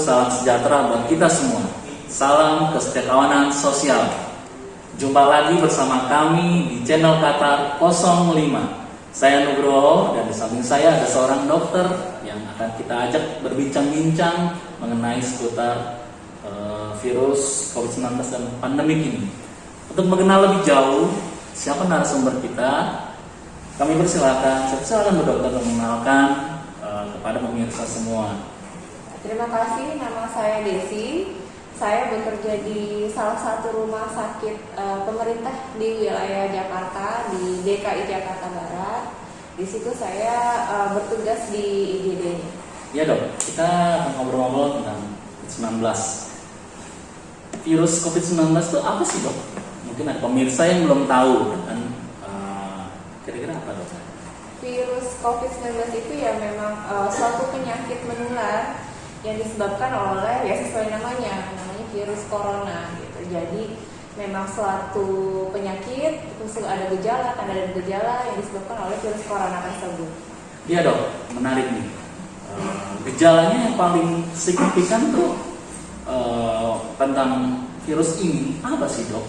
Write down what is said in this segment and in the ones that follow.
salam sejahtera buat kita semua. Salam kesetiakawanan sosial. Jumpa lagi bersama kami di channel Qatar 05. Saya Nugroho dan di samping saya ada seorang dokter yang akan kita ajak berbincang-bincang mengenai seputar virus COVID-19 dan pandemik ini. Untuk mengenal lebih jauh siapa narasumber kita, kami silakan Bu Dokter mengenalkan kepada pemirsa semua. Terima kasih, nama saya Desi. Saya bekerja di salah satu rumah sakit pemerintah di wilayah Jakarta, di DKI Jakarta Barat. Di situ saya bertugas di IGD-nya. Iya dok, kita akan ngobrol-ngobrol tentang COVID-19. Virus COVID-19 itu apa sih dok? Mungkin ada pemirsa yang belum tahu kan, kira-kira apa dok? Virus COVID-19 itu ya memang suatu penyakit menular yang disebabkan oleh, ya sesuai namanya virus corona gitu. Jadi memang suatu penyakit terus ada gejala, tanda dan gejala yang disebabkan oleh virus corona tersebut. Iya dok, menarik nih. Gejalanya yang paling signifikan tuh tentang virus ini apa sih dok?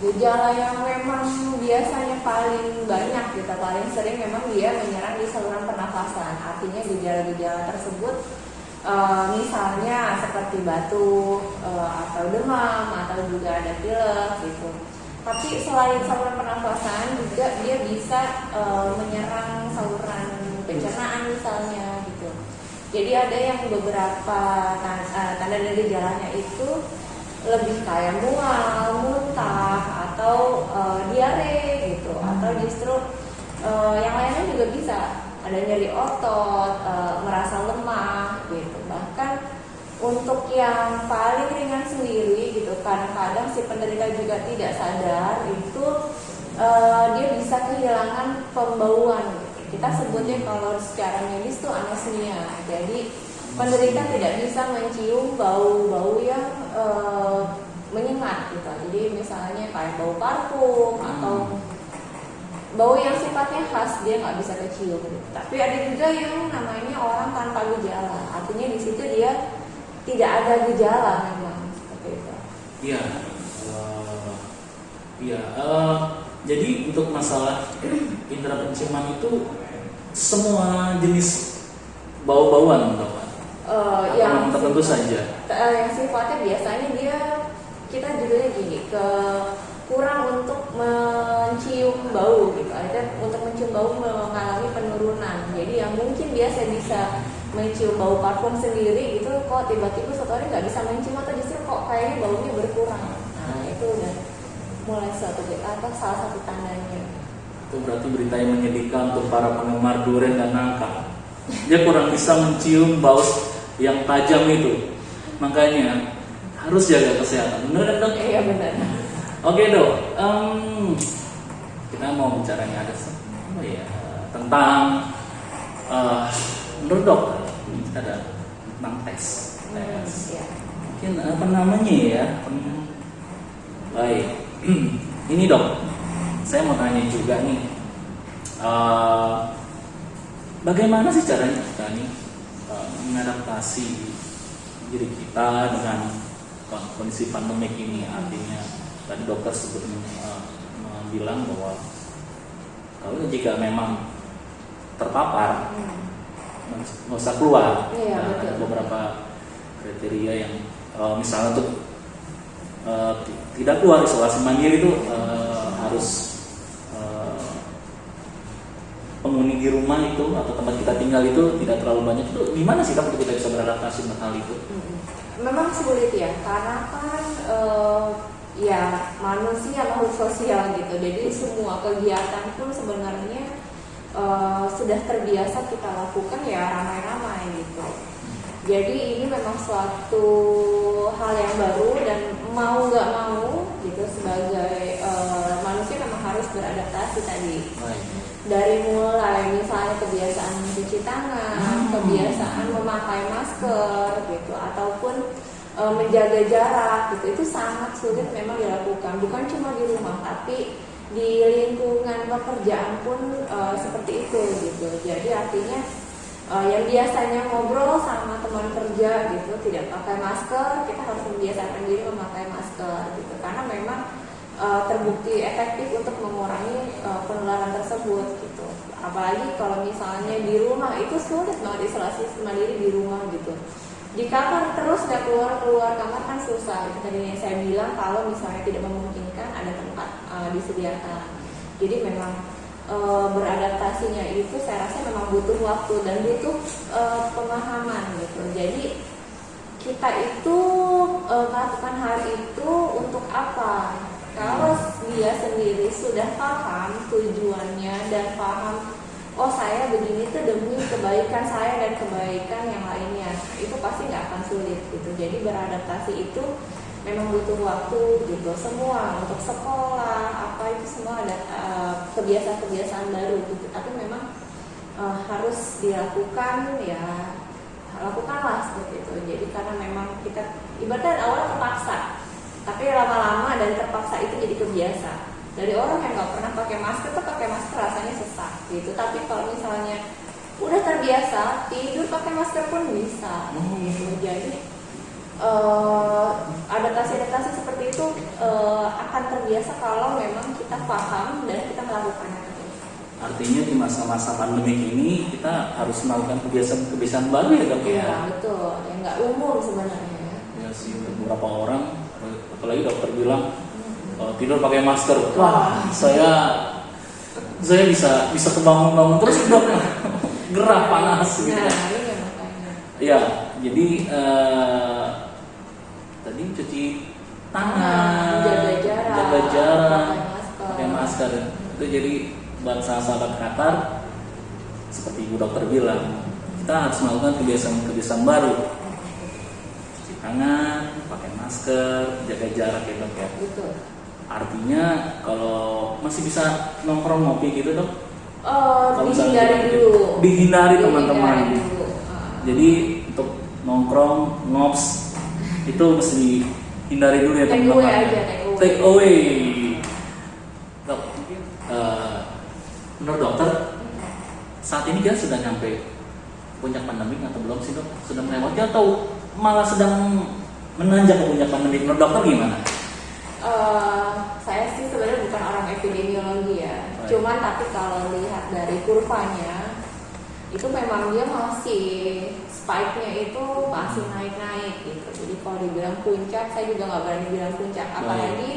Gejala yang memang biasanya paling banyak kita paling sering memang dia menyerang di saluran pernafasan. Artinya gejala-gejala tersebut misalnya seperti batuk atau demam atau juga ada pilek gitu. Tapi selain saluran pernafasan juga dia bisa menyerang saluran pencernaan misalnya gitu. Jadi ada yang beberapa tanda dan gejalanya itu lebih kayak mual, muntah atau diare gitu, atau justru yang lainnya juga bisa. Ada nyeri otot, merasa lemah gitu. Bahkan untuk yang paling ringan sendiri gitu, kadang-kadang si penderita juga tidak sadar itu dia bisa kehilangan pembauan gitu. Kita sebutnya kalau secara medis itu anosmia. Jadi penderita tidak bisa mencium bau-bau yang menyengat gitu. Jadi misalnya kayak bau parfum atau bau yang sifatnya khas dia nggak bisa kecium. Tapi ada juga yang namanya orang tanpa gejala. Artinya di situ dia tidak ada gejala memang seperti itu. Iya, jadi untuk masalah indera penciuman itu semua jenis bau-bauan dok. Yang tertentu saja. Yang sifatnya biasanya dia kita judulnya gini kurang untuk mencium bau gitu. Ada untuk mencium bau mengalami penurunan. Jadi yang mungkin biasa bisa mencium bau parfum sendiri itu kok tiba-tiba suatu hari nggak bisa mencium atau justru kok kayaknya baunya berkurang. Nah itu udah mulai salah satu tandanya. Itu berarti berita yang menyedihkan untuk para penggemar durian dan nangka. Dia kurang bisa mencium bau yang tajam itu. Makanya harus jaga kesehatan. Benar kan dok? Iya benar. Oke dok, kita mau bicara tentang menurut dokter kita ada tentang tes. Ya. Mungkin apa namanya ya? Baik, ini dok, saya mau tanya juga nih, bagaimana sih caranya kita nih mengadaptasi diri kita dengan kondisi pandemik ini? Artinya tadi dokter bilang bahwa kalau jika memang terpapar nggak usah keluar. Ada beberapa kriteria yang misalnya untuk tidak keluar, isolasi mandiri itu harus penghuni di rumah itu atau tempat kita tinggal itu tidak terlalu banyak. Itu gimana sih untuk kita bisa beradaptasi dengan hal itu? Memang sulit ya, karena kan ya manusia makhluk sosial gitu. Jadi semua kegiatan pun sebenarnya sudah terbiasa kita lakukan ya ramai-ramai gitu. Jadi ini memang suatu hal yang baru dan mau nggak mau gitu sebagai manusia memang harus beradaptasi tadi. Dari mulai misalnya kebiasaan mencuci tangan, kebiasaan memakai masker gitu, ataupun menjaga jarak gitu, itu sangat sulit memang dilakukan. Bukan cuma di rumah, tapi di lingkungan pekerjaan pun seperti itu gitu. Jadi artinya yang biasanya ngobrol sama teman kerja gitu tidak pakai masker, kita harus membiasakan diri memakai masker gitu, karena memang terbukti efektif untuk mengurangi penularan tersebut gitu. Apalagi kalau misalnya di rumah itu sulit banget isolasi mandiri di rumah gitu. Di kamar terus nggak keluar kamar kan susah. Itu tadi yang saya bilang, kalau misalnya tidak memungkinkan ada tempat disediakan. Jadi memang beradaptasinya itu saya rasa memang butuh waktu dan butuh pemahaman gitu. Jadi kita itu melakukan hal itu untuk apa? Kalau dia sendiri sudah paham tujuannya dan paham, oh saya begini tuh demi kebaikan saya dan kebaikan yang lainnya, itu pasti nggak akan sulit gitu. Jadi beradaptasi itu memang butuh waktu gitu. Semua untuk sekolah apa itu semua ada kebiasaan-kebiasaan baru gitu. Tapi memang harus dilakukan, ya lakukanlah seperti itu. Jadi karena memang kita ibaratnya awal terpaksa, tapi lama-lama dan terpaksa itu jadi kebiasa. Dari orang yang nggak pernah pakai masker tuh pakai masker rasanya sesak gitu. Tapi kalau misalnya udah terbiasa tidur pakai masker pun bisa gitu. Jadi adaptasi seperti itu akan terbiasa kalau memang kita paham dan kita melakukannya. Artinya di masa-masa pandemi ini kita harus melakukan kebiasaan baru ya dok ya? Iya betul, ya nggak umum sebenarnya. Ya sih, untuk beberapa orang, apalagi dokter bilang tidur pakai masker, wah saya bisa kebangun terus dok, gerah panas gitu. Nah iya makanya. Ya, jadi tadi cuci tangan, jaga jarak, pakai masker. Itu jadi buat sahabat Qatar, seperti ibu dokter bilang, kita harus melakukan kebiasaan baru. Cuci tangan, pakai masker, jaga jarak ya dok ya. Betul. Artinya kalau masih bisa nongkrong ngopi gitu dok? Dihindari dulu. Dihindari teman-teman. Dulu. Jadi untuk nongkrong, ngops itu mesti dihindari dulu ya teman-teman. Take away aja, take away. Dok, menurut dokter saat ini kita sudah nyampe puncak pandemi atau belum sih dok? Sudah melewati atau malah sedang menanjak ke puncak pandemi? Menurut dokter gimana? Saya sih sebenarnya bukan orang epidemiologi ya. Baik. Cuman tapi kalau lihat dari kurvanya itu memang dia masih spike-nya itu masih naik-naik gitu. Jadi kalau dibilang puncak, saya juga nggak berani bilang puncak. Apalagi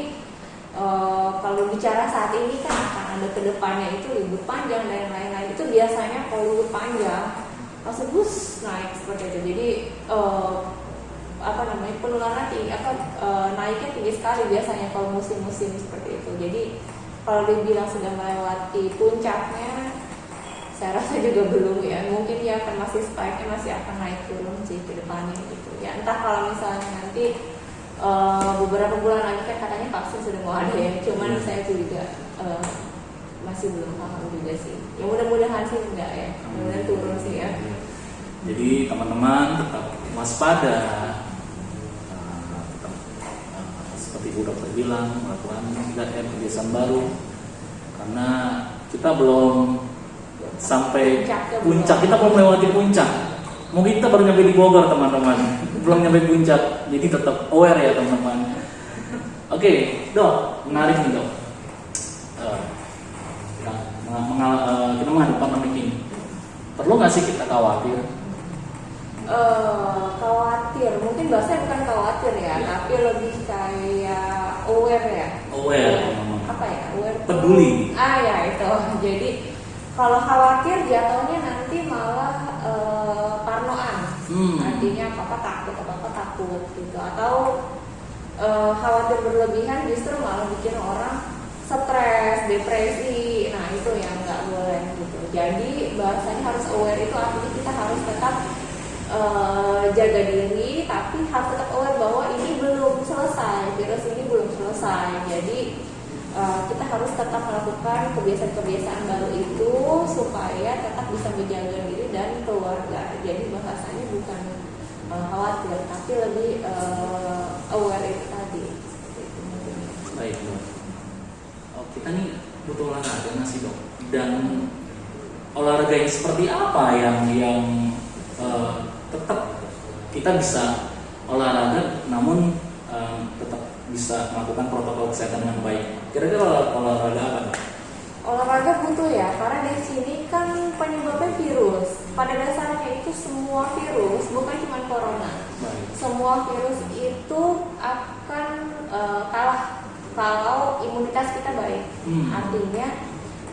kalau bicara saat ini kan akan ada kedepannya itu libur panjang dan lain-lain. Itu biasanya kalau libur panjang langsung bus naik seperti itu. Jadi penularan tinggi, naiknya tinggi sekali biasanya kalau musim-musim seperti itu. Jadi kalau dibilang sudah melewati puncaknya, saya rasa juga belum ya. Mungkin ya akan masih spike-nya masih akan naik turun sih ke depannya gitu. Ya entah kalau misalnya nanti beberapa bulan lagi kan katanya vaksin sudah mau ada ya. Cuman saya juga masih belum paham juga sih. Ya mudah-mudahan sih enggak ya. Mudah-mudahan turun sih ya. Jadi teman-teman tetap waspada. Seperti ibu dokter bilang, melakukan kebiasaan baru karena kita belum sampai puncak, kita belum melewati puncak. Mungkin kita baru nyampe di Bogor teman-teman, belum nyampe puncak. Jadi tetap aware ya teman-teman. Oke, dok, menarik nih dok. Kita menghadapi pandemi ini, perlu nggak sih kita khawatir? Khawatir, mungkin bahasanya bukan khawatir ya, tapi lebih kayak aware ya. Aware. Apa ya? Aware. Peduli. Ya itu. Jadi kalau khawatir jatuhnya nanti malah parnoan. Artinya apa takut gitu. Atau khawatir berlebihan justru malah bikin orang stres, depresi. Nah itu yang nggak boleh gitu. Jadi bahasanya harus aware itu artinya kita harus tetap jaga diri, tapi harus tetap aware bahwa ini belum selesai, virus ini belum selesai. Jadi kita harus tetap melakukan kebiasaan-kebiasaan baru itu supaya tetap bisa menjaga diri dan keluarga. Jadi bahasanya bukan khawatir, tapi lebih aware itu tadi. Baik dok. Kita nih butuh olahraga nggak sih dok? Dan olahraga yang seperti apa yang tetap kita bisa olahraga namun tetap bisa melakukan protokol kesehatan dengan baik? Kira-kira olahraga apa? Olahraga butuh ya, karena di sini kan penyebabnya virus. Pada dasarnya itu semua virus, bukan cuma corona. Baik. Semua virus itu akan kalah kalau imunitas kita baik. Artinya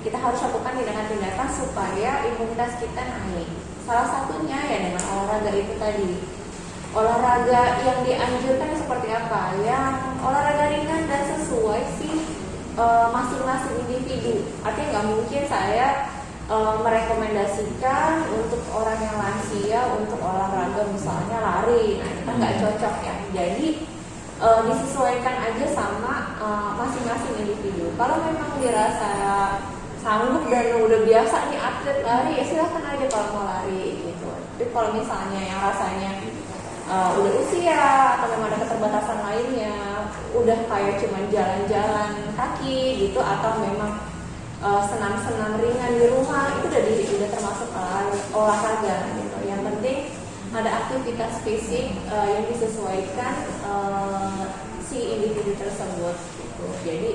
kita harus lakukan tindakan-tindakan supaya imunitas kita naik. Salah satunya ya dengan olahraga itu tadi. Olahraga yang dianjurkan seperti apa? Yang olahraga ringan dan sesuai masing-masing individu. Artinya nggak mungkin saya merekomendasikan untuk orang yang lansia untuk olahraga misalnya lari. Nah itu kan nggak cocok ya. Jadi disesuaikan aja sama masing-masing individu. Kalau memang dirasa sanggup dan udah biasa nih atlet lari, ya silahkan aja kalau mau lari gitu. Tapi kalau misalnya yang rasanya udah usia atau memang ada keterbatasan lainnya, udah kayak cuma jalan-jalan kaki gitu, atau memang senam-senam ringan di rumah, itu udah termasuk olahraga gitu. Yang penting ada aktivitas fisik yang disesuaikan si individu tersebut gitu. Jadi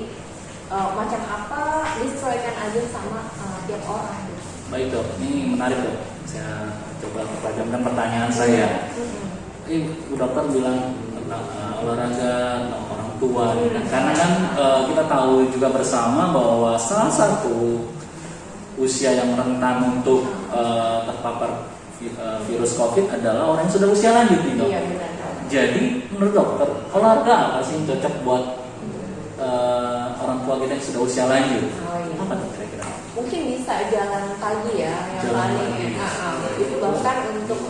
macam apa disesuaikan aja sama tiap orang gitu. Baik dok, ini menarik dok. Saya coba pertajamkan pertanyaan saya. Bu dokter bilang tentang olahraga orang tua, karena kan kita tahu juga bersama bahwa salah satu usia yang rentan untuk terpapar virus COVID adalah orang yang sudah usia lanjut nih dok. Iya, benar. Jadi menurut dokter, olahraga apa sih yang cocok buat orang tua kita yang sudah usia lanjut? Oh, iya. Apa tuh kira-kira? Mungkin bisa jalan pagi ya, yang Jalan paling pagi. itu bahkan untuk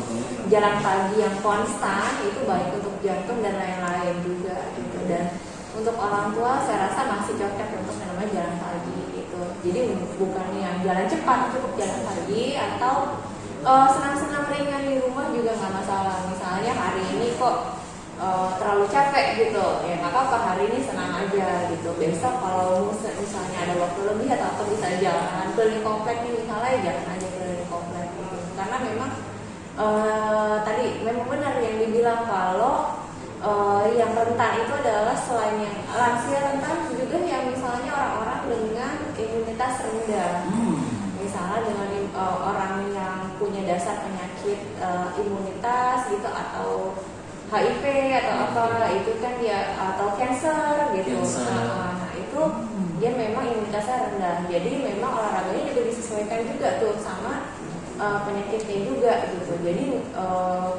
jalan pagi yang konstan itu baik untuk jantung dan lain-lain juga gitu. Dan untuk orang tua saya rasa masih cocok untuk yang namanya jalan pagi gitu. Jadi bukan yang jalan cepat, cukup jalan pagi, atau senam-senam ringan di rumah juga nggak masalah. Misalnya hari ini kok terlalu capek gitu, ya nggak apa-apa, hari ini senang aja gitu. Besok kalau misalnya ada waktu lebih atau apa bisa jalan keliling komplek nih misalnya, ya jalan aja keliling komplek gitu. Karena memang tadi memang benar yang dibilang kalau yang rentan itu adalah selain yang lansia rentan juga yang misalnya orang-orang dengan imunitas rendah. Misalnya dengan orang yang punya dasar penyakit imunitas gitu, atau HIV atau apa itu kan dia, atau cancer gitu. Nah itu dia memang imunitasnya rendah. Jadi memang olahraganya juga disesuaikan juga tuh sama penyakitnya juga gitu. Jadi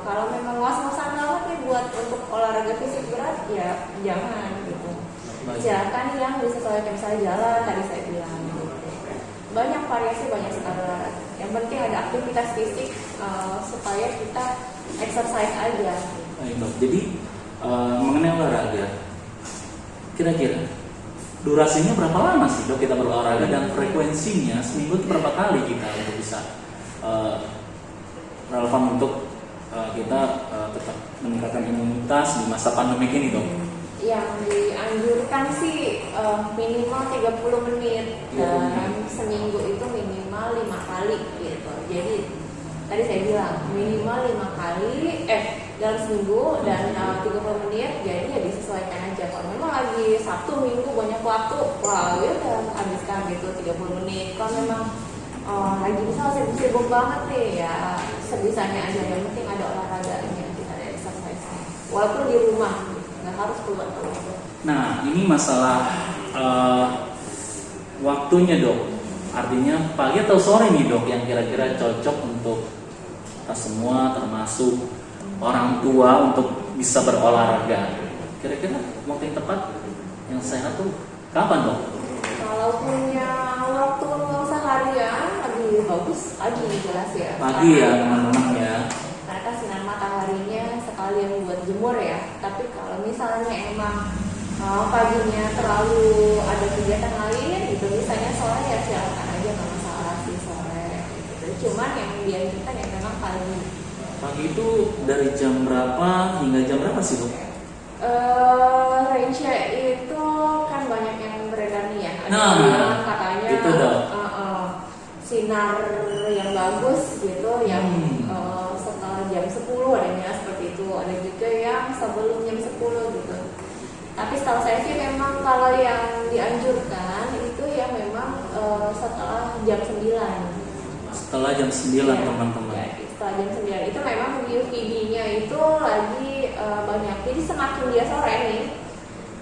kalau memang was-wasan banget nih buat untuk olahraga fisik berat, ya jangan gitu. Silakan yang disesuaikan, misalnya jalan tadi saya bilang gitu. Banyak variasi, banyak sekali olahraga. Yang penting ada aktivitas fisik supaya kita exercise aja. Baik dok. Jadi mengenai olahraga, kira-kira durasinya berapa lama sih dok kita berolahraga, dan frekuensinya seminggu itu berapa kali kita untuk bisa relevan untuk kita tetap meningkatkan imunitas di masa pandemi ini dok? Yang dianjurkan sih minimal 30 menit dan seminggu itu minimal 5 kali gitu. Jadi tadi saya bilang minimal 5 kali dalam seminggu dan 30 menit, jadi ya disesuaikan aja. Kalau memang lagi Sabtu Minggu banyak waktu, wah ya udah habiskan gitu 30 menit. Kalau memang lagi misalnya sibuk banget nih, ya sebisanya aja, yang penting ada olahraganya, kita ada exercise walaupun di rumah, nggak harus keluar. Nah ini masalah waktunya dok, artinya pagi atau sore nih dok yang kira-kira cocok untuk kita semua termasuk orang tua untuk bisa berolahraga. Kira-kira waktu yang tepat yang sehat tuh kapan dok? Kalau punya waktu seharian lebih bagus pagi, jelas ya. Pagi ya teman-teman ya. Karena sinar mataharinya sekalian buat jemur ya. Tapi kalau misalnya emang paginya terlalu ada kegiatan lain gitu, misalnya sore, ya silakan aja, nggak masalah sih sore gitu. Cuman yang dianjurkan ya memang pagi. Pagi itu dari jam berapa hingga jam berapa sih dok? Range itu kan banyak yang beredar nih ya. Ada Nah, yang bilang katanya itu dok. sinar bagus gitu yang setelah jam 10 adanya seperti itu, ada juga yang sebelum jam 10 gitu. Tapi setahu saya sih memang kalau yang dianjurkan itu ya memang setelah jam 9. Setelah jam 9 Ya, teman-teman. ya, setelah jam 9 itu memang UVB-nya itu lagi banyak. Jadi semakin dia sore nih,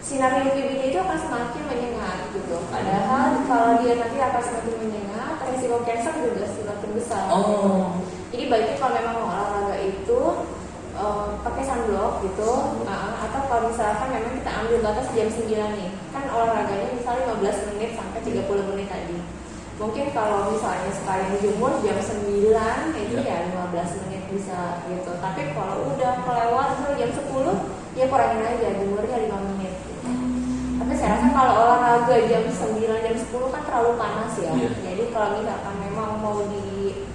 sinar UVB-nya itu akan semakin menyengat gitu. Padahal kalau dia nanti akan semakin menyengat, resiko cancer juga semakin besar. Oh. Jadi baiknya kalau memang mau olahraga itu pakai sunblock gitu, atau kalau misalkan memang kita ambil batas jam 9 nih, kan olahraganya misalnya 15 menit sampai 30 menit tadi. Mungkin kalau misalnya sekalian jemur jam 9 itu ya 15 menit bisa gitu. Tapi kalau udah kelewat jam 10 ya kurangin aja jemurnya 5 menit gitu. Tapi saya rasa kalau olahraga jam 9 jam 10 kan terlalu panas ya. Jadi kalau misalkan memang mau di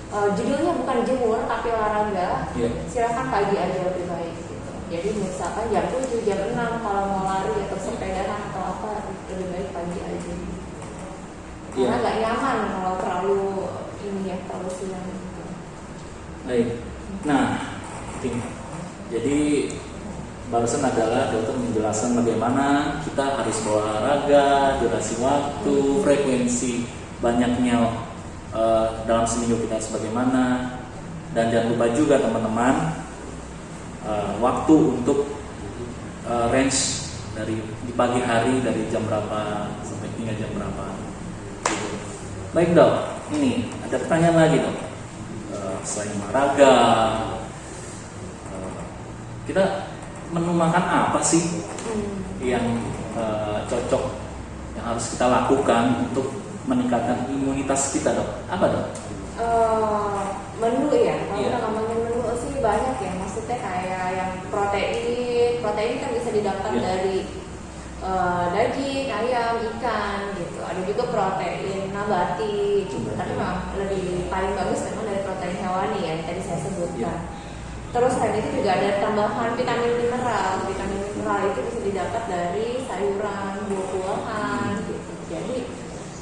judulnya bukan jemur tapi olahraga, silakan pagi aja lebih baik gitu. Jadi misalkan jam 7 jam 6 kalau mau lari atau sepedaan atau apa lebih baik pagi aja. Karena nggak nyaman kalau terlalu terlalu siang gitu. Baik. Nah, jadi barusan adalah dokter menjelaskan bagaimana kita harus berolahraga, durasi waktu, frekuensi banyaknya dalam seminggu kita sebagaimana, dan jangan lupa juga teman-teman waktu untuk range dari di pagi hari dari jam berapa sampai hingga jam berapa. Baik dok, ini ada pertanyaan lagi dok. Selain olahraga, kita menu makan apa sih yang cocok yang harus kita lakukan untuk meningkatkan imunitas kita dok? Apa dok? Menu ya, kalau kita ngomongin menu sih banyak ya. Maksudnya kayak yang protein kan bisa didapat dari daging, ayam, ikan gitu. Ada juga protein nabati gitu. Tapi memang lebih paling bagus memang dari protein hewani ya yang tadi saya sebutkan. Terus selain itu juga ada tambahan vitamin mineral. Vitamin mineral itu bisa didapat dari sayuran, buah-buahan gitu. Jadi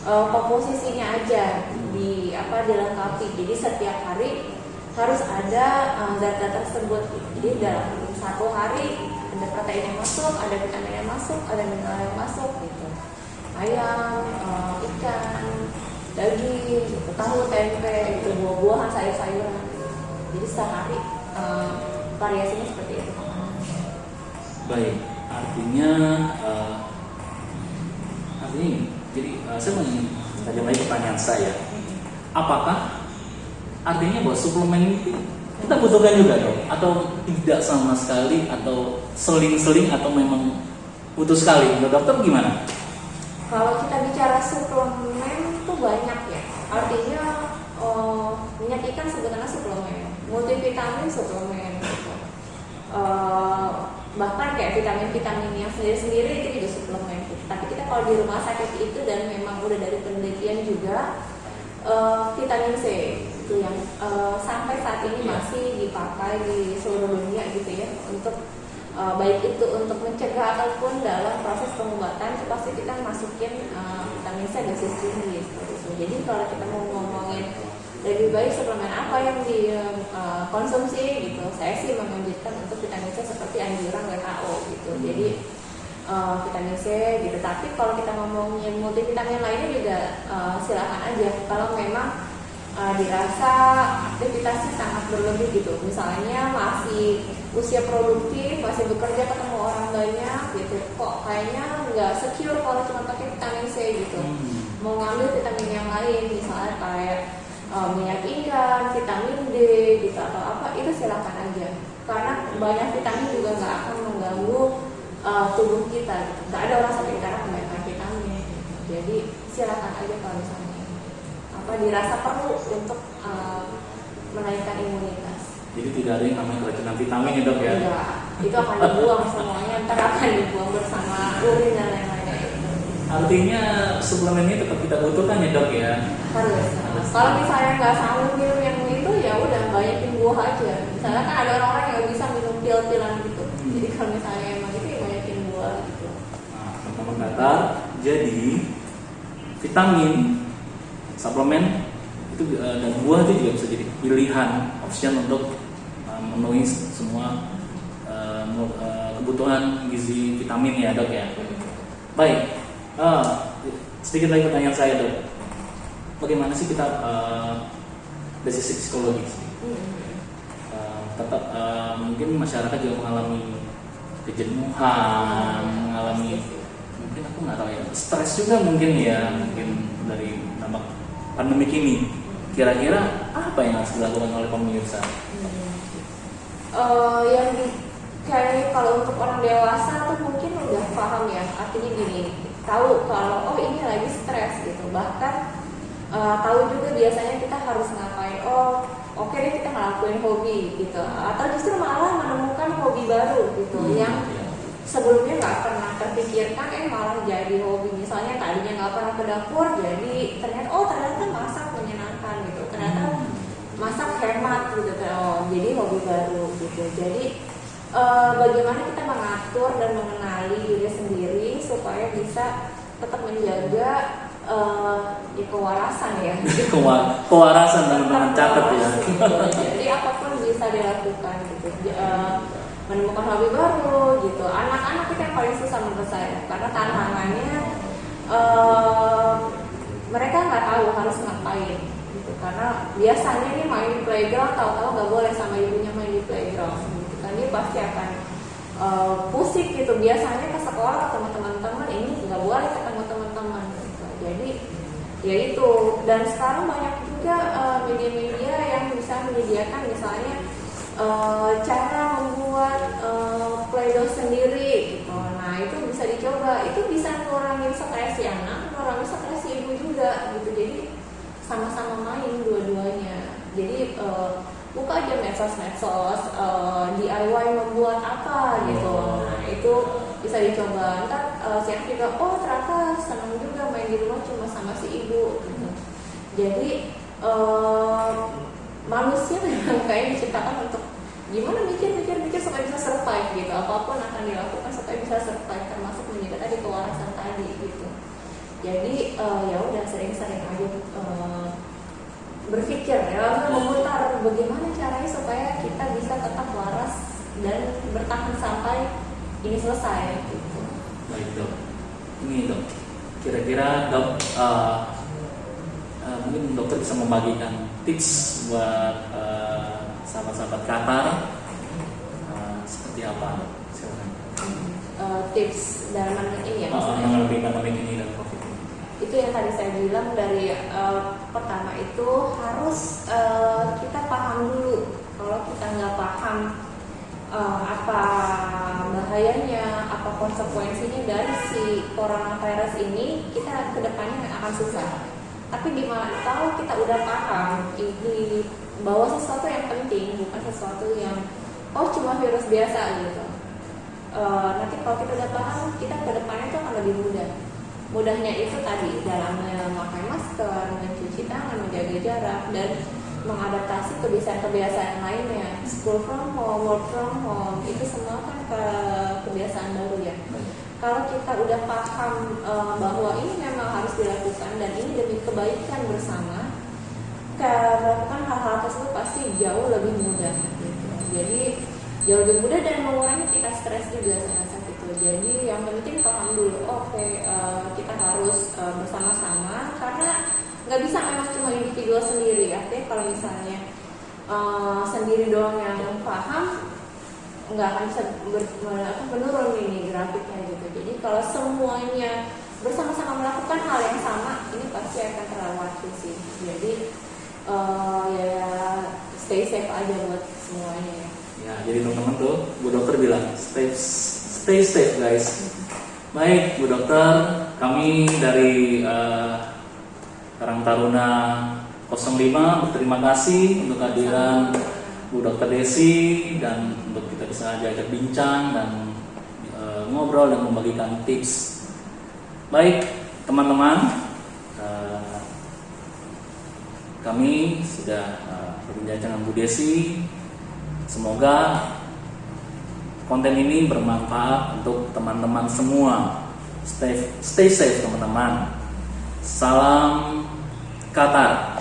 komposisinya aja dilengkapi. Jadi setiap hari harus ada zat-zat tersebut. Jadi dalam satu hari ada protein yang masuk, ada vitamin yang masuk, ada mineral yang masuk gitu. Ayam, ikan, daging, gitu, tahu, tempe, gitu, buah-buahan, sayur-sayuran. Jadi sehari variasinya seperti itu. Baik, artinya jadi saya mau tanya lagi pertanyaan saya. Apakah artinya bahwa suplemen itu kita butuhkan juga dong, atau tidak sama sekali, atau seling-seling, atau memang butuh sekali? Menurut dokter gimana? Kalau kita bicara suplemen itu banyak ya. Artinya minyak ikan sebetulnya suplemen, multivitamin suplemen, gitu. Bahkan kayak vitamin-vitamin yang sendiri-sendiri itu juga suplemen. Gitu. Tapi kita kalau di rumah sakit itu dan memang udah dari penelitian juga vitamin C itu yang sampai saat ini masih dipakai di seluruh dunia gitu ya untuk baik itu untuk mencegah ataupun dalam proses pengobatan itu pasti kita masukin vitamin C dosis tinggi seperti itu. Jadi kalau kita mau ngomongin lebih baik suplemen apa yang dikonsumsi gitu, saya sih menganjurkan untuk vitamin C seperti anjuran WHO gitu. Jadi vitamin C gitu. Tapi kalau kita ngomongin multivitamin lainnya juga silakan aja. Kalau memang dirasa aktivitasnya sangat berlebih gitu, misalnya masih usia produktif, masih bekerja, ketemu orang banyak gitu, kok kayaknya nggak secure kalau cuma pakai vitamin C gitu. Mau ngambil vitamin yang lain, misalnya kayak minyak ikan, vitamin D gitu atau apa, itu silakan aja. Karena banyak vitamin juga nggak akan mengganggu tubuh kita gitu. Nggak ada orang sakit karena kebanyakan vitamin gitu. Jadi silakan aja kalau misalnya dirasa perlu untuk menaikkan imunitas. Jadi tidak ada yang namanya keracunan vitamin ya dok ya? Tidak, itu akan dibuang semuanya, ntar akan dibuang bersama urin dan lain-lainnya itu. Artinya suplemen ini tetap kita butuhkan ya dok ya? Harus. Kalau misalnya nggak sanggup minum yang itu ya udah banyakin buah aja. Misalnya kan ada orang-orang yang bisa minum pil-pilan gitu. Jadi kalau misalnya emang itu ya banyakin buah gitu. Nah, teman-teman kata, jadi vitamin suplemen itu dan buah itu juga bisa jadi pilihan option untuk memenuhi semua kebutuhan gizi vitamin ya dok ya. Baik, sedikit lagi pertanyaan saya dok, bagaimana sih kita dari sisi psikologis? Tetap mungkin masyarakat juga mengalami kejenuhan, mengalami mungkin aku nggak tahu ya, stres juga mungkin ya, mungkin dari dampak pandemi ini. Kira-kira apa yang harus dilakukan oleh pemirsa? Kayak kalau untuk orang dewasa tuh mungkin udah paham ya, artinya gini, tahu kalau oh ini lagi stres gitu, bahkan tahu juga biasanya kita harus ngapain. Oh oke deh kita ngelakuin hobi gitu, atau justru malah menemukan hobi baru gitu yang sebelumnya nggak pernah terpikirkan malah jadi hobi. Misalnya tadinya nggak pernah ke dapur, jadi ternyata masak menyenangkan gitu, ternyata masak hemat gitu, jadi hobi baru gitu. Jadi bagaimana kita mengatur dan mengenali diri sendiri supaya bisa tetap menjaga kewarasan ya. Kewarasan teman-teman catat ya. Jadi apapun bisa dilakukan gitu. Menemukan hobi baru gitu. Anak-anak itu yang paling susah menurut saya karena tantangannya mereka nggak tahu harus ngapain gitu. Karena biasanya nih main di playground, tahu-tahu nggak boleh sama ibunya main di playground gitu kan, dia pasti akan pusing gitu. Biasanya ke sekolah ketemu teman-teman, ini nggak boleh ketemu teman-teman gitu. Jadi ya itu, dan sekarang banyak juga media-media yang bisa menyediakan misalnya cara membuat play-doh sendiri gitu. Nah itu bisa dicoba, itu bisa ngurangin stres si anak, ngurangin stres si ibu juga gitu. Jadi sama-sama main dua-duanya. Jadi buka aja medsos-medsos, DIY membuat apa gitu. Nah itu bisa dicoba. Ntar si anak juga, oh ternyata senang juga main di rumah cuma sama si ibu gitu. Jadi manusia memang kayak diciptakan untuk gimana mikir supaya bisa survive gitu. Apapun akan dilakukan supaya bisa survive, termasuk menjaga tadi kewarasan tadi gitu. Jadi ya udah sering-sering aja berpikir ya, memutar bagaimana caranya supaya kita bisa tetap waras dan bertahan sampai ini selesai gitu. Baik dok, ini dok, kira-kira dok mungkin dokter bisa membagikan tips buat sahabat-sahabat Qatar seperti apa? Silakan. Tips dalam ini ya, menghadapi pandemi ini dan COVID ini. Itu yang tadi saya bilang dari pertama itu harus kita paham dulu. Kalau kita nggak paham apa bahayanya, apa konsekuensinya dari si coronavirus ini, kita kedepannya akan susah. Tapi dimana kalau kita udah paham ini bahwa sesuatu yang penting, bukan sesuatu yang cuma virus biasa gitu. Nanti kalau kita udah paham, kita kedepannya itu akan lebih mudah. Mudahnya itu tadi dalam memakai masker, mencuci tangan, menjaga jarak, dan mengadaptasi kebiasaan-kebiasaan lainnya. School from home, work from home, itu semua kan kebiasaan baru ya. Kalau kita udah paham bahwa ini memang harus dilakukan dan ini demi kebaikan bersama, melakukan hal-hal tersebut pasti jauh lebih mudah gitu. Jadi jauh lebih mudah dan mengurangi tingkat stres juga saya rasa gitu. Jadi yang penting paham dulu, kita harus bersama-sama, karena nggak bisa memang cuma individu sendiri. Artinya kalau misalnya sendiri doang yang paham, nggak akan bisa menurun ini grafiknya gitu. Jadi kalau semuanya bersama-sama melakukan hal yang sama, ini pasti akan terlewati sih. Jadi ya stay safe aja buat semuanya. Ya, jadi teman-teman tuh Bu Dokter bilang stay safe guys. Baik Bu Dokter, kami dari Karang Taruna 05 berterima kasih untuk kehadiran Bu Dokter Desi, dan untuk kita bisa diajak bincang dan ngobrol dan membagikan tips. Baik teman-teman, kami sudah berbincang dengan Bu Desi. Semoga konten ini bermanfaat untuk teman-teman semua. Stay safe teman-teman. Salam Qatar.